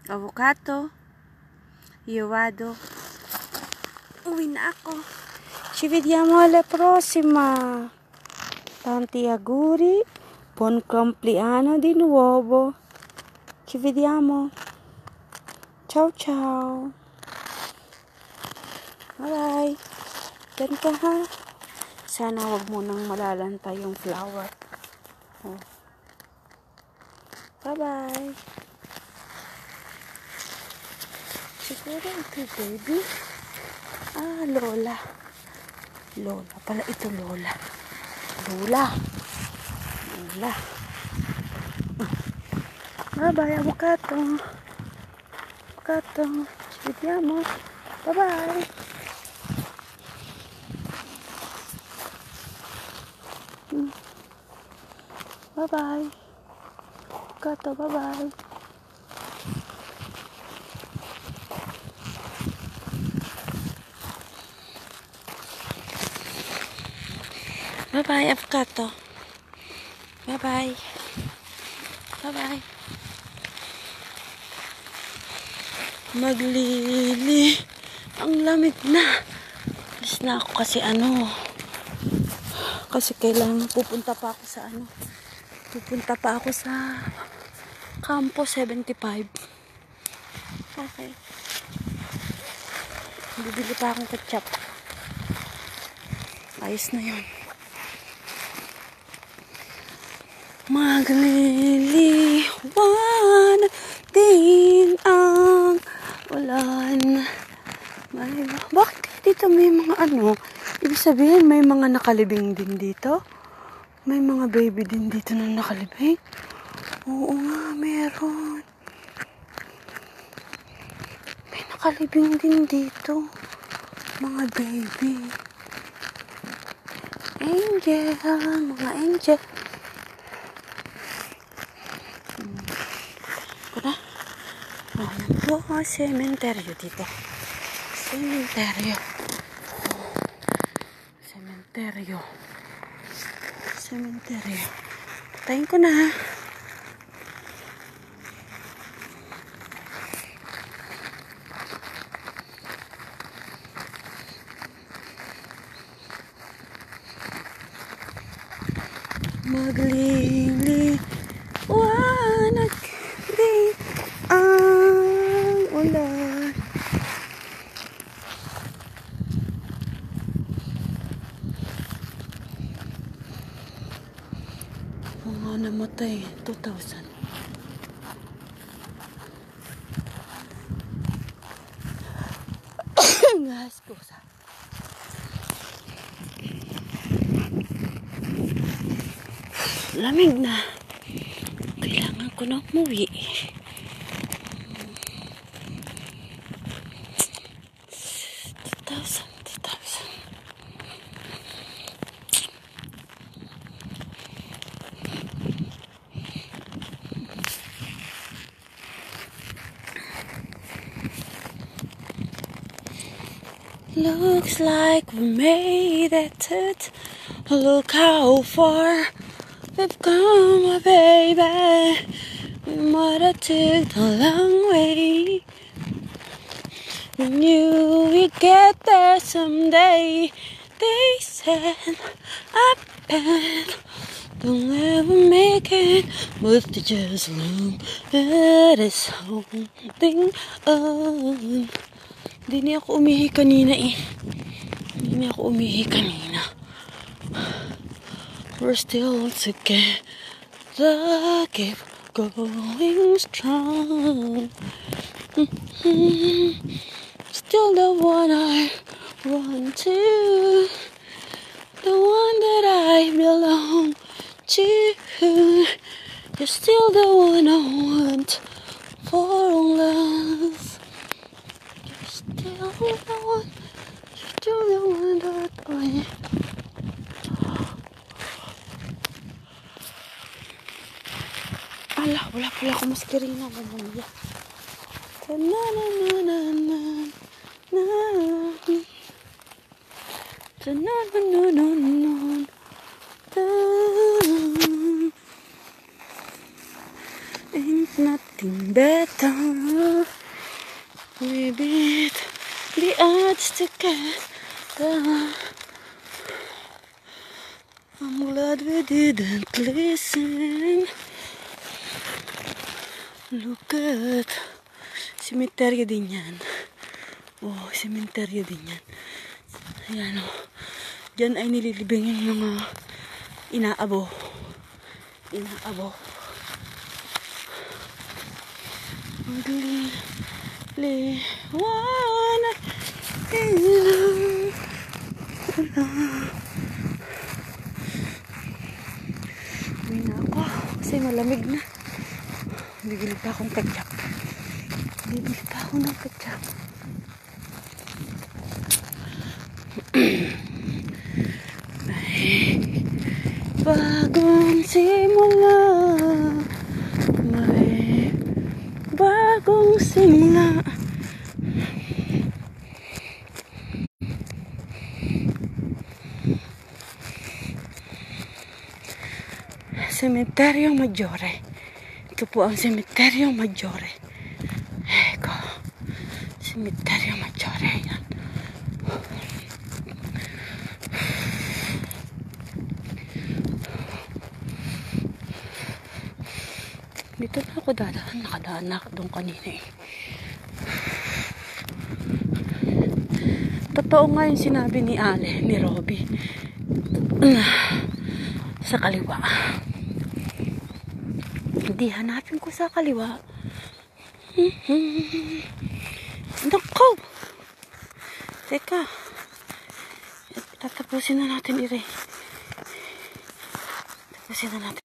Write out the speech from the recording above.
avocado, iowado. Uwi na ako. Ci vediamo alla prossima. Tanti auguri. Buon compleanno di nuovo. Ci vediamo. Ciao ciao. Bye. Diyan ka ha. Sana wag mo nang malalanta yung flower. Oh. Bye bye. Siguro ito baby. Ah, Lola. Lola pala ito, Lola. Lola. Lola. Bye bye, avocado. Avocado. Ci vediamo. Bye bye. Bye bye. Avocado, bye bye. Bye bye, avocado. Bye bye. Bye bye. Maglili. Ang lamig na. Alis na ako kasi kasi kailangan pupunta pa ako sa Pupunta pa ako sa Campo 75. Okay. Bibili pa akong ketchup. Ayos na yun. Magliliwan din ang ulan. Bakit dito may mga ibig sabihin may mga nakalibing din dito? May mga baby din dito na nakalibing? Oo nga, meron. May nakalibing din dito. Mga baby. Angel, mga angel. Kuna? Ayan po, cementerio dito. Cementerio. Cementerio. Cementerio. Patayin ko na. Magliliwanag din ang ulan. Mga namatay 2,000. Ngas ko sa lamig na. Kailangan ko na umuwi. Looks like we made it. Look how far we've come, my baby. We might have took a long way. We knew we'd get there someday. They said I bet they'll never make it, but they just look at us holding on. Hindi niya ako umihi kanina eh. Hindi niya ako umihi kanina. We're still together. Keep going strong. Still the one I run to. The one that I belong to. You're still the one I want for love. Still the one that I ala, wala pala ako maskerina. Mamaya. Ain't nothing better. We beat the odds together. I'm glad we didn't listen. Look at sementeryo din yan. Oh, sementeryo din yan. Ayan o. Diyan ay nililibing yung mga inaabo. Inaabo. Wanna uwi na ako kasi malamig na. Bibili pa akong ketchup. Bibili pa ako ng ketchup. May bagong simula. May bagong simula. Cementerio Maggiore. Ito po ang Cementerio Maggiore. Eko. Cementerio Maggiore. Yan. Dito na ako dadaan. Nakadaan na ako doon kanina eh. Totoo nga yung sinabi ni Ale, ni Robby. Sa kaliwa. Hindi, hanapin ko sa kaliwa. Nako! Teka. Tatapusin na natin ire. Tapusin na natin.